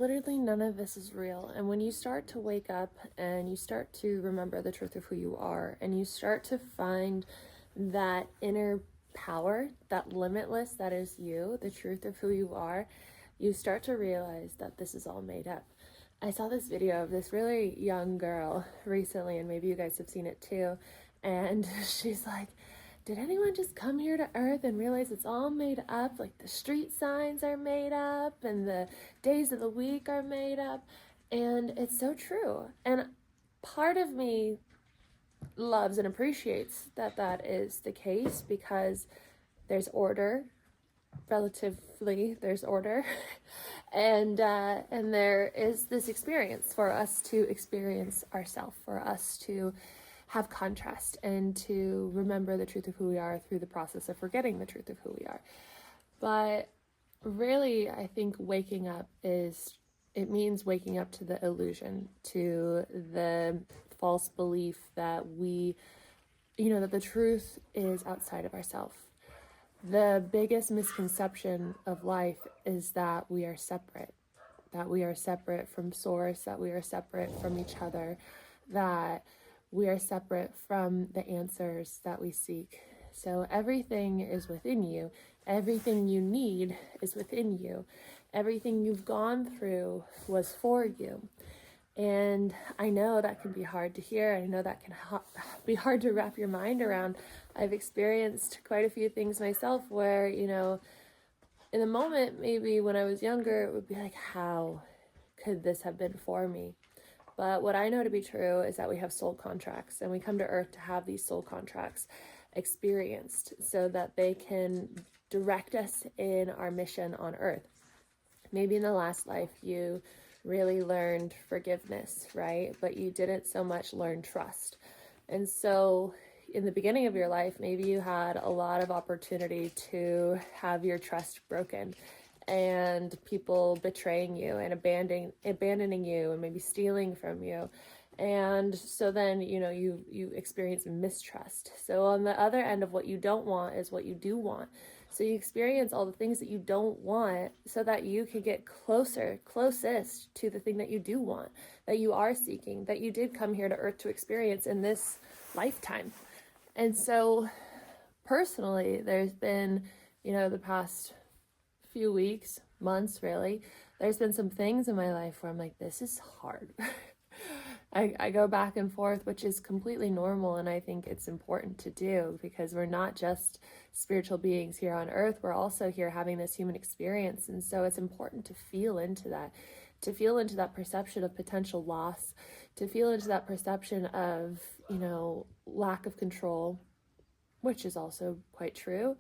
literally none of this is real. And when you start to wake up and you start to remember the truth of who you are, and you start to find that inner power, that limitless, that is you, the truth of who you are, you start to realize that this is all made up. I saw this video of this really young girl recently, and maybe you guys have seen it too. And she's like, did anyone just come here to Earth and realize it's all made up? Like the street signs are made up and the days of the week are made up. And it's so true. And part of me loves and appreciates that that is the case, because there's order, relatively there's order, and there is this experience for us to experience ourselves, for us to have contrast and to remember the truth of who we are through the process of forgetting the truth of who we are. But really, I think waking up it means waking up to the illusion, to the false belief that that the truth is outside of ourselves. The biggest misconception of life is that we are separate from source, that we are separate from each other, that we are separate from the answers that we seek. So everything is within you. Everything you need is within you. Everything you've gone through was for you. And I know that can be hard to hear. I know that can be hard to wrap your mind around. I've experienced quite a few things myself where, in the moment, maybe when I was younger, it would be like, how could this have been for me? But what I know to be true is that we have soul contracts, and we come to Earth to have these soul contracts experienced so that they can direct us in our mission on Earth. Maybe in the last life you really learned forgiveness, right? But you didn't so much learn trust. And so in the beginning of your life, maybe you had a lot of opportunity to have your trust broken, and people betraying you and abandoning you and maybe stealing from you. And so then, you experience mistrust. So on the other end of what you don't want is what you do want. So you experience all the things that you don't want so that you can get closest to the thing that you do want, that you are seeking, that you did come here to Earth to experience in this lifetime. And so personally, there's been, the past few weeks, months really, there's been some things in my life where I'm like, this is hard. I go back and forth, which is completely normal, and I think it's important to do, because we're not just spiritual beings here on Earth, we're also here having this human experience. And so it's important to feel into that perception of potential loss, to feel into that perception of, lack of control, which is also quite true.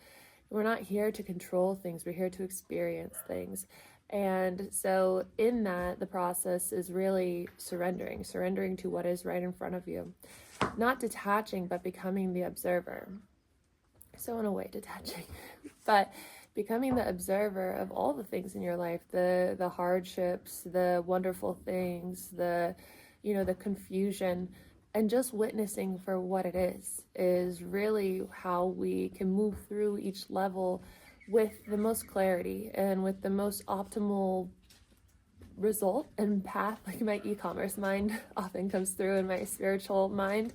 We're not here to control things, we're here to experience things. And so in that, the process is really surrendering to what is right in front of you. Not detaching, but becoming the observer. So in a way, detaching, but becoming the observer of all the things in your life, the hardships, the wonderful things, the confusion, and just witnessing for what it is really how we can move through each level with the most clarity and with the most optimal result and path. Like my e-commerce mind often comes through in my spiritual mind.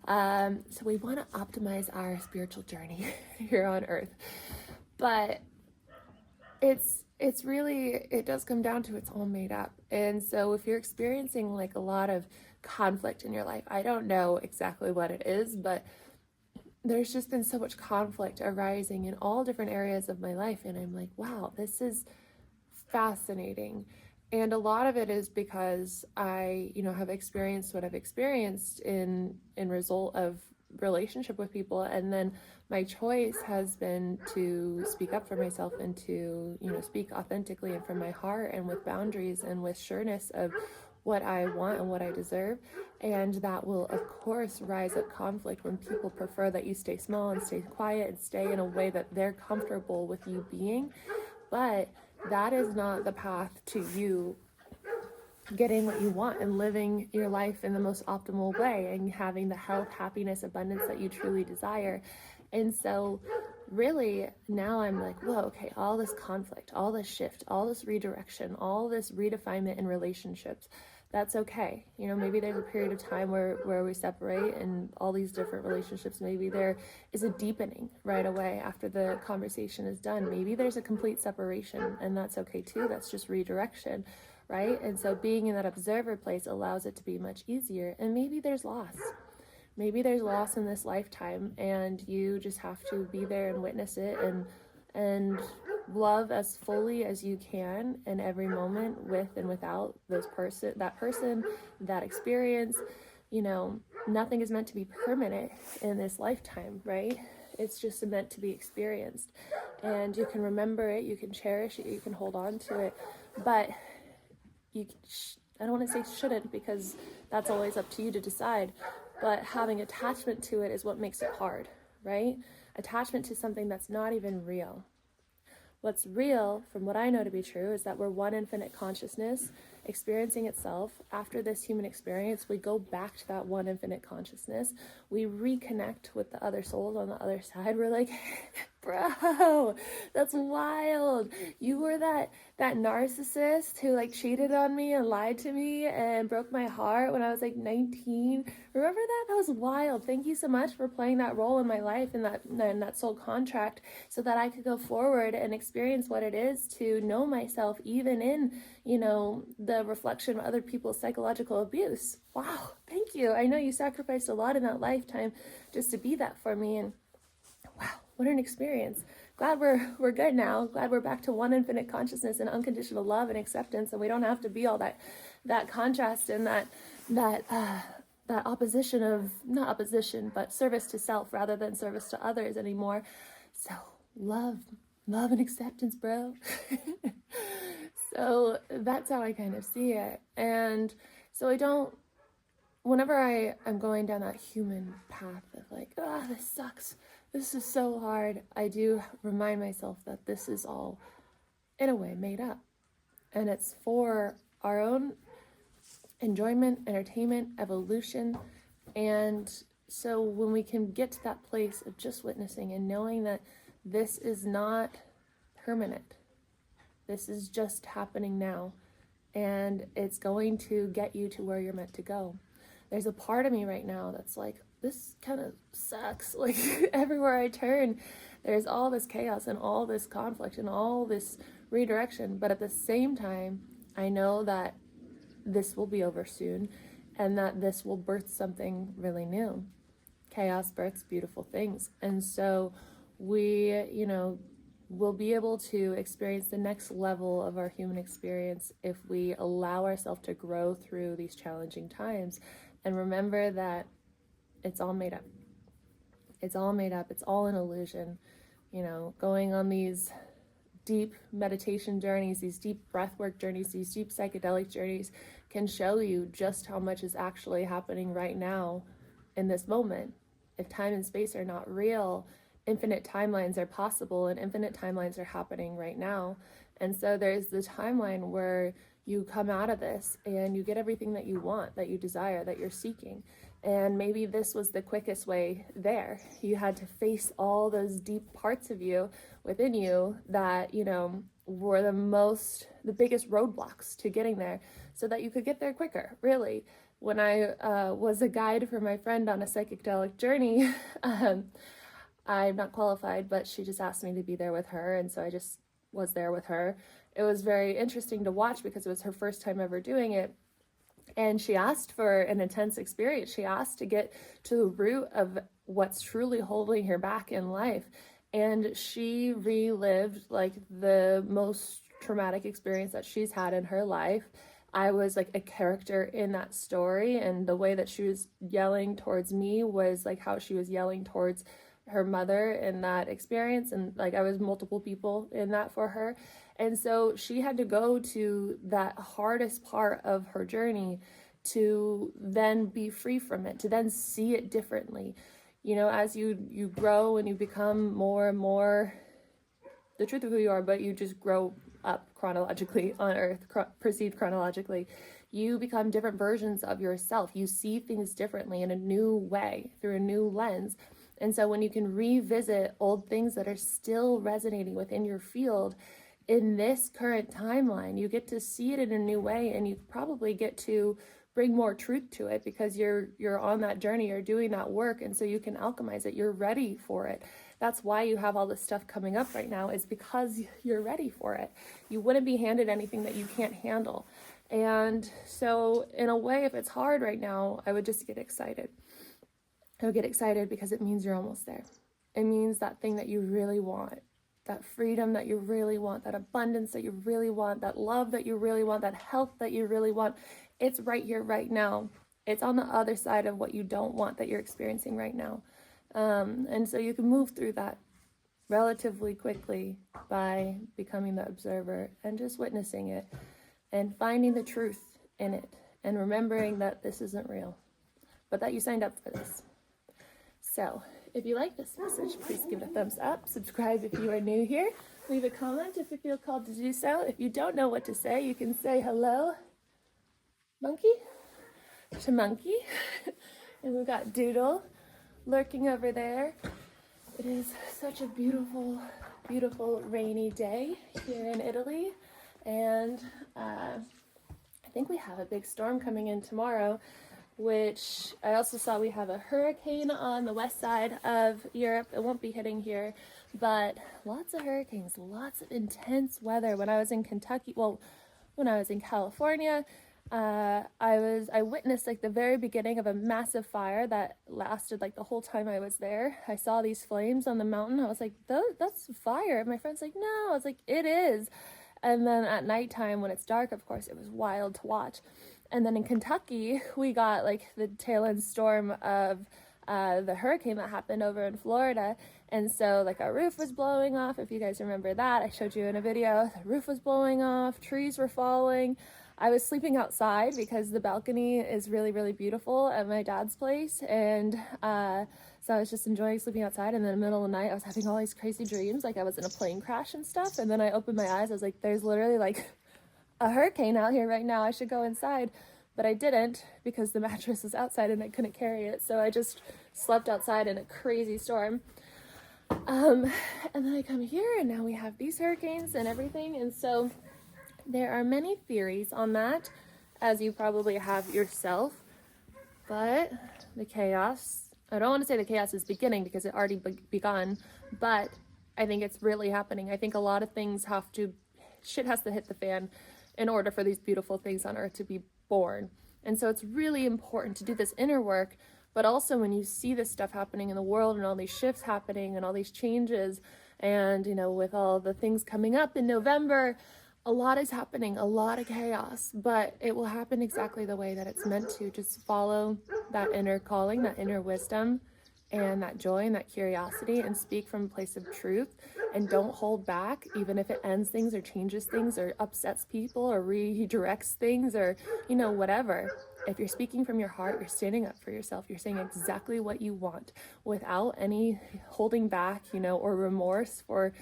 So we want to optimize our spiritual journey here on Earth. But it does come down to it's all made up. And so if you're experiencing like a lot of conflict in your life, I don't know exactly what it is, but there's just been so much conflict arising in all different areas of my life. And I'm like, wow, this is fascinating. And a lot of it is because I, have experienced what I've experienced in result of relationship with people. And then my choice has been to speak up for myself and to, speak authentically and from my heart and with boundaries and with sureness of what I want and what I deserve. And that will, of course, rise up conflict when people prefer that you stay small and stay quiet and stay in a way that they're comfortable with you being. But that is not the path to you getting what you want and living your life in the most optimal way and having the health, happiness, abundance that you truly desire. And so really now I'm like, whoa, okay, all this conflict, all this shift, all this redirection, all this redefinement in relationships, that's okay. You know, maybe there's a period of time where we separate and all these different relationships, maybe there is a deepening right away after the conversation is done. Maybe there's a complete separation, and that's okay too. That's just redirection, right? And so being in that observer place allows it to be much easier. And maybe there's loss. Maybe there's loss in this lifetime, and you just have to be there and witness it, and love as fully as you can in every moment, with and without that experience. You know, nothing is meant to be permanent in this lifetime, right? It's just meant to be experienced, and you can remember it, you can cherish it, you can hold on to it, but I don't want to say shouldn't, because that's always up to you to decide, but having attachment to it is what makes it hard, right? Attachment to something that's not even real. What's real, from what I know to be true, is that we're one infinite consciousness experiencing itself. After this human experience, we go back to that one infinite consciousness. We reconnect with the other souls on the other side. We're like, bro, that's wild. You were that narcissist who like cheated on me and lied to me and broke my heart when I was like 19. Remember that? That was wild. Thank you so much for playing that role in my life, and that soul contract, so that I could go forward and experience what it is to know myself, even in, you know, the reflection of other people's psychological abuse. Wow, thank you. I know you sacrificed a lot in that lifetime just to be that for me, and wow, what an experience. Glad we're good now. Glad we're back to one infinite consciousness and unconditional love and acceptance, and we don't have to be all that contrast and that opposition of, not opposition, but service to self rather than service to others anymore. So love and acceptance, bro. So that's how I kind of see it. And so whenever I'm going down that human path of like, this sucks, this is so hard, I do remind myself that this is all, in a way, made up. And it's for our own enjoyment, entertainment, evolution. And so when we can get to that place of just witnessing and knowing that this is not permanent, this is just happening now, and it's going to get you to where you're meant to go. There's a part of me right now that's like, this kind of sucks. Like everywhere I turn, there's all this chaos and all this conflict and all this redirection. But at the same time, I know that this will be over soon, and that this will birth something really new. Chaos births beautiful things. And so we, you know, will be able to experience the next level of our human experience if we allow ourselves to grow through these challenging times, and remember that it's all made up. It's all made up. It's all an illusion. You know, going on these deep meditation journeys, these deep breathwork journeys, these deep psychedelic journeys can show you just how much is actually happening right now in this moment. If time and space are not real, infinite timelines are possible, and infinite timelines are happening right now. And so there's the timeline where you come out of this and you get everything that you want, that you desire, that you're seeking. And maybe this was the quickest way there. You had to face all those deep parts of you within you that, you know, were the biggest roadblocks to getting there, so that you could get there quicker, really. When I was a guide for my friend on a psychedelic journey, I'm not qualified, but she just asked me to be there with her, and so I just was there with her. It was very interesting to watch because it was her first time ever doing it, and she asked for an intense experience. She asked to get to the root of what's truly holding her back in life, and she relived like the most traumatic experience that she's had in her life. I was like a character in that story, and the way that she was yelling towards me was like how she was yelling towards her mother in that experience, and like I was multiple people in that for her. And so she had to go to that hardest part of her journey to then be free from it, to then see it differently. You know, as you grow and you become more and more the truth of who you are, but you just grow up chronologically on earth, perceived chronologically, you become different versions of yourself. You see things differently in a new way, through a new lens. And so when you can revisit old things that are still resonating within your field in this current timeline, you get to see it in a new way, and you probably get to bring more truth to it because you're on that journey, you're doing that work, and so you can alchemize it. You're ready for it. That's why you have all this stuff coming up right now, is because you're ready for it. You wouldn't be handed anything that you can't handle. And so in a way, if it's hard right now, I would just get excited. I would get excited because it means you're almost there. It means that thing that you really want, that freedom that you really want, that abundance that you really want, that love that you really want, that health that you really want, it's right here, right now. It's on the other side of what you don't want that you're experiencing right now. And so you can move through that relatively quickly by becoming the observer and just witnessing it and finding the truth in it and remembering that this isn't real, but that you signed up for this. So if you like this message, please give it a thumbs up. Subscribe if you are new here. Leave a comment if you feel called to do so. If you don't know what to say, you can say hello, monkey, to monkey. And we've got Doodle lurking over there. It is such a beautiful, beautiful rainy day here in Italy. And I think we have a big storm coming in tomorrow, which I also saw we have a hurricane on the west side of Europe. It won't be hitting here, but lots of hurricanes, lots of intense weather. When I was in Kentucky, well, when I was in California, I witnessed like the very beginning of a massive fire that lasted like the whole time I was there. I saw these flames on the mountain. I was like, that's fire. And my friend's like, no. I was like, it is. And then at nighttime when it's dark, of course, it was wild to watch. And then in Kentucky, we got like the tail end storm of the hurricane that happened over in Florida. And so like our roof was blowing off. If you guys remember that, I showed you in a video, the roof was blowing off, trees were falling. I was sleeping outside because the balcony is really, really beautiful at my dad's place. And so I was just enjoying sleeping outside. And then in the middle of the night, I was having all these crazy dreams. Like I was in a plane crash and stuff. And then I opened my eyes. I was like, there's literally like a hurricane out here right now. I should go inside. But I didn't because the mattress was outside and I couldn't carry it. So I just slept outside in a crazy storm. And then I come here and now we have these hurricanes and everything. And so there are many theories on that, as you probably have yourself, but the chaos, I don't want to say the chaos is beginning because it already begun, but I think it's really happening. I think a lot of things shit has to hit the fan in order for these beautiful things on earth to be born. And so it's really important to do this inner work, but also when you see this stuff happening in the world and all these shifts happening and all these changes and, you know, with all the things coming up in November, a lot is happening, a lot of chaos, but it will happen exactly the way that it's meant to. Just follow that inner calling, that inner wisdom, and that joy and that curiosity, and speak from a place of truth, and don't hold back, even if it ends things or changes things or upsets people or redirects things or, you know, whatever. If you're speaking from your heart, you're standing up for yourself. You're saying exactly what you want without any holding back, you know, or remorse for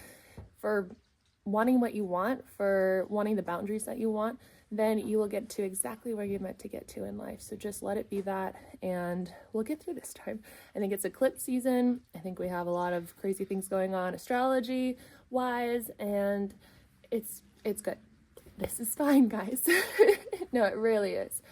wanting what you want, for wanting the boundaries that you want, then you will get to exactly where you're meant to get to in life. So just let it be that, and we'll get through this time. I think it's eclipse season. I think we have a lot of crazy things going on astrology wise, and it's good. This is fine, guys. No, it really is.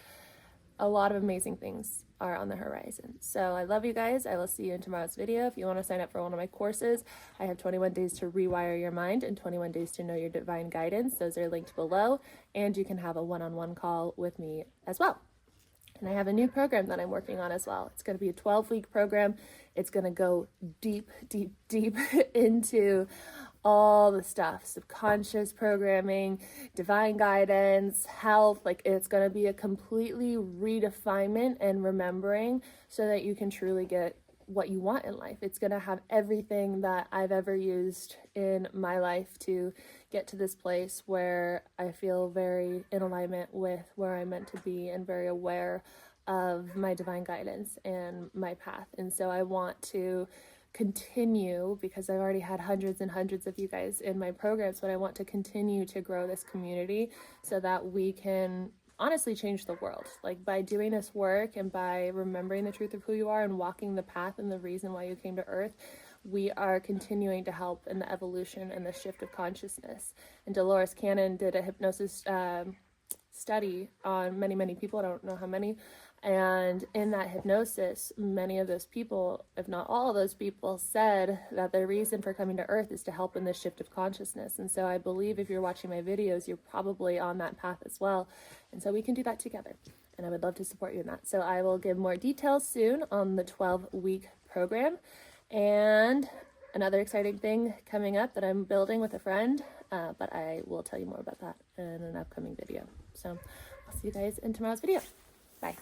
A lot of amazing things are on the horizon. So I love you guys. I will see you in tomorrow's video. If you want to sign up for one of my courses, I have 21 days to rewire your mind and 21 days to know your divine guidance. Those are linked below, and you can have a one-on-one call with me as well. And I have a new program that I'm working on as well. It's going to be a 12-week program. It's going to go deep, deep, deep into all the stuff, subconscious programming, divine guidance, health. Like, it's going to be a completely redefinement and remembering so that you can truly get what you want in life. It's going to have everything that I've ever used in my life to get to this place where I feel very in alignment with where I'm meant to be and very aware of my divine guidance and my path. And so I want to continue, because I've already had hundreds and hundreds of you guys in my programs, but I want to continue to grow this community so that we can honestly change the world. Like by doing this work and by remembering the truth of who you are and walking the path and the reason why you came to earth, we are continuing to help in the evolution and the shift of consciousness. And Dolores Cannon did a hypnosis study on many people, I don't know how many, and in that hypnosis, many of those people, if not all of those people, said that their reason for coming to earth is to help in this shift of consciousness. And so I believe if you're watching my videos, you're probably on that path as well, and so we can do that together, and I would love to support you in that. So I will give more details soon on the 12-week program. And another exciting thing coming up that I'm building with a friend, but I will tell you more about that in an upcoming video. So I'll see you guys in tomorrow's video. Bye.